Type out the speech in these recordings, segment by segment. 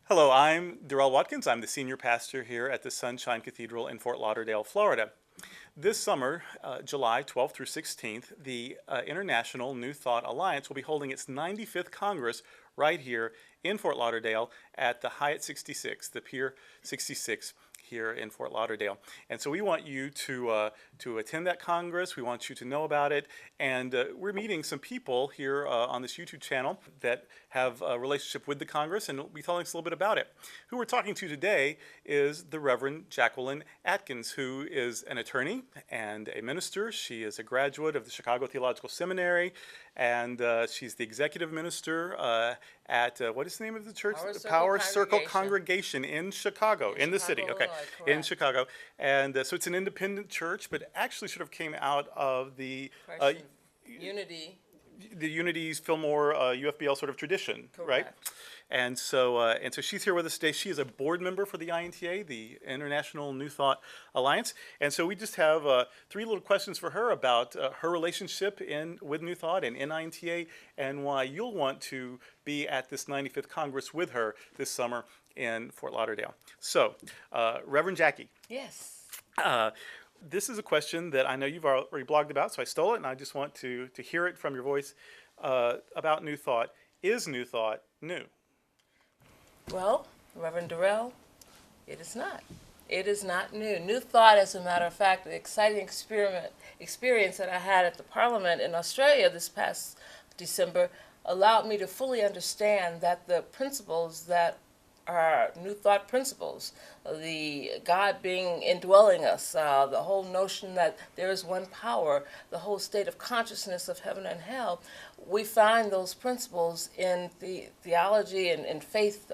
Hello, I'm Durrell Watkins. I'm the senior pastor here at the Sunshine Cathedral in Fort Lauderdale, Florida. This summer, July 12th through 16th, the International New Thought Alliance will be holding its 95th Congress right here in Fort Lauderdale at the Hyatt 66, the Pier 66 here in Fort Lauderdale. And so we want you to attend that Congress. We want you to know about it. And we're meeting some people here on this YouTube channel that have a relationship with the Congress, and we'll be telling us a little bit about it. Who we're talking to today is the Reverend Jacqueline Atkins, who is an attorney and a minister. She is a graduate of the Chicago Theological Seminary, and she's the executive minister at, what is the name of the church? Power Circle Congregation. Congregation in Chicago, in the city. Okay, Illinois, in Chicago. And so it's an independent church, but actually sort of came out of the Unity. the Unity's Fillmore UFBL sort of tradition, right? Correct. And so she's here with us today. She is a board member for the INTA, the International New Thought Alliance. And so we just have three little questions for her about her relationship with New Thought and in INTA, and why you'll want to be at this 95th Congress with her this summer in Fort Lauderdale. So, Reverend Jackie. Yes. This is a question that I know you've already blogged about, so I stole it, and I just want to hear it from your voice about New Thought. Is New Thought new? Well, Reverend Durrell, it is not. It is not new. New Thought, as a matter of fact, the exciting experience that I had at the Parliament in Australia this past December allowed me to fully understand that the principles that are New Thought principles, the God being indwelling us, the whole notion that there is one power, the whole state of consciousness of heaven and hell, we find those principles in the theology and faith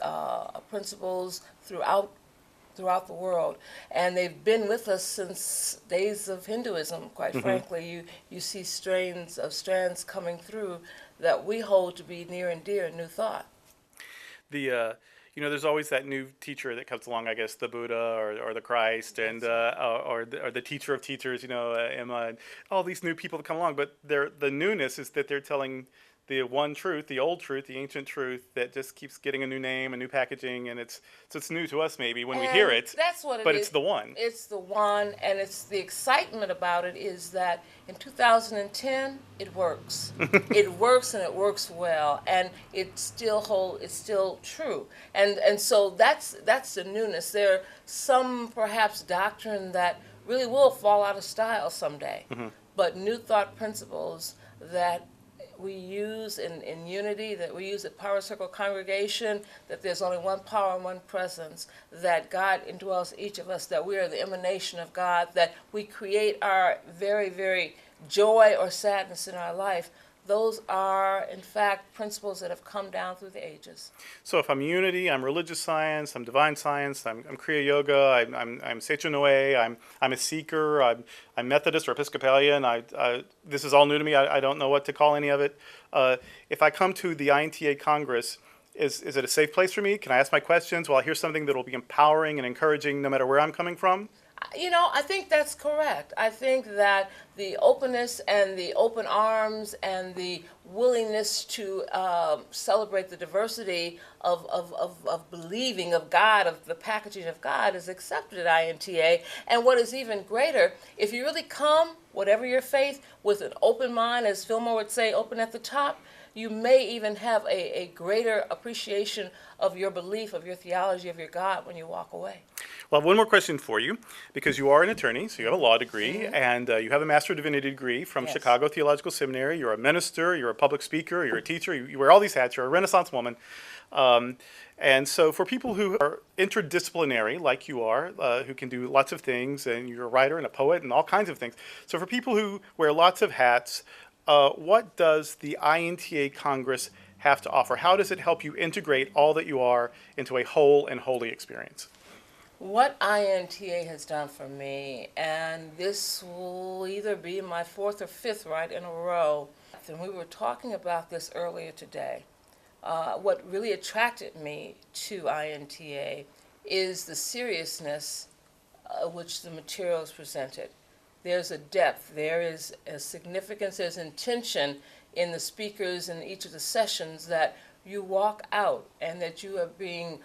principles throughout the world, and they've been with us since days of Hinduism. Quite frankly, you see strands coming through that we hold to be near and dear in New Thought. There's always that new teacher that comes along, I guess, the Buddha or the Christ, and or the teacher of teachers, Emma, and all these new people that come along. But the newness is that they're telling the one truth, the old truth, the ancient truth that just keeps getting a new name, a new packaging, and it's new to us maybe when we hear it. That's what it is. But it's the one. It's the one, and it's the excitement about it is that in 2010 it works. It works, and it works well, and it's still true. And so that's the newness. There are some perhaps doctrine that really will fall out of style someday, but New Thought principles that we use in unity, that we use at Power Circle Congregation, that there's only one power and one presence, that God indwells each of us, that we are the emanation of God, that we create our very, very joy or sadness in our life. Those are, in fact, principles that have come down through the ages. So if I'm unity, I'm religious science, I'm divine science, I'm Kriya Yoga, I'm Seicho Noe, I'm a seeker, I'm Methodist or Episcopalian. This is all new to me. I don't know what to call any of it. If I come to the INTA Congress, is it a safe place for me? Can I ask my questions? Will I hear something that will be empowering and encouraging no matter where I'm coming from? I think that's correct. I think that the openness and the open arms and the willingness to celebrate the diversity of believing of God, of the packaging of God, is accepted at INTA. And what is even greater, if you really come, whatever your faith, with an open mind, as Fillmore would say, open at the top, you may even have a greater appreciation of your belief, of your theology, of your God when you walk away. Well, I have one more question for you, because you are an attorney, so you have a law degree, and you have a Master of Divinity degree from Chicago Theological Seminary. You're a minister, you're a public speaker, you're a teacher, you wear all these hats, you're a Renaissance woman. And so for people who are interdisciplinary, like you are, who can do lots of things, and you're a writer and a poet and all kinds of things. So for people who wear lots of hats, what does the INTA Congress have to offer? How does it help you integrate all that you are into a whole and holy experience? What INTA has done for me, and this will either be my fourth or fifth right in a row, and we were talking about this earlier today, what really attracted me to INTA is the seriousness which the material is presented. There's a depth, there is a significance, there's intention in the speakers in each of the sessions that you walk out and that you are being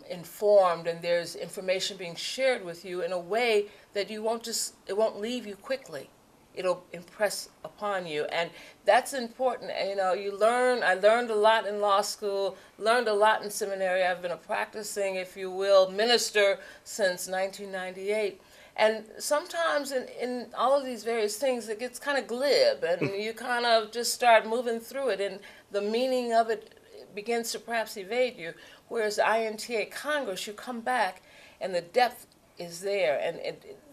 informed, and there's information being shared with you in a way that you won't just, it won't leave you quickly. It'll impress upon you, and that's important. You know, you learn. I learned a lot in law school, learned a lot in seminary. I've been a practicing, if you will, minister since 1998. And sometimes in all of these various things, it gets kind of glib, and you kind of just start moving through it, and the meaning of it begins to perhaps evade you. Whereas INTA Congress, you come back, and the depth is there, and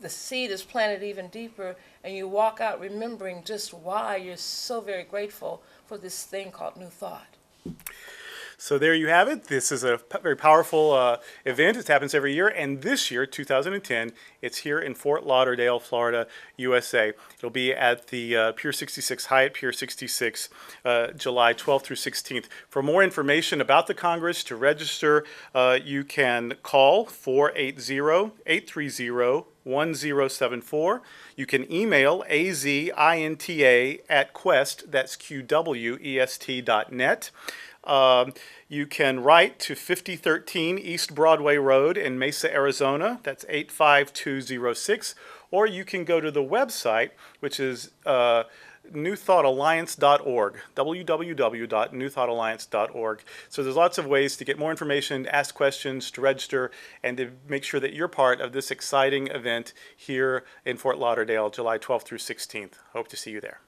the seed is planted even deeper, and you walk out remembering just why you're so very grateful for this thing called New Thought. So there you have it. This is a very powerful event. It happens every year, and this year, 2010, it's here in Fort Lauderdale, Florida, USA. It'll be at the Pier 66 Hyatt, Pier 66, July 12th through 16th. For more information about the Congress, to register, you can call 480-830-1074. You can email azinta@quest, that's QWEST.net. You can write to 5013 East Broadway Road in Mesa, Arizona. That's 85206. Or you can go to the website, which is newthoughtalliance.org, www.newthoughtalliance.org. So there's lots of ways to get more information, to ask questions, to register, and to make sure that you're part of this exciting event here in Fort Lauderdale, July 12th through 16th. Hope to see you there.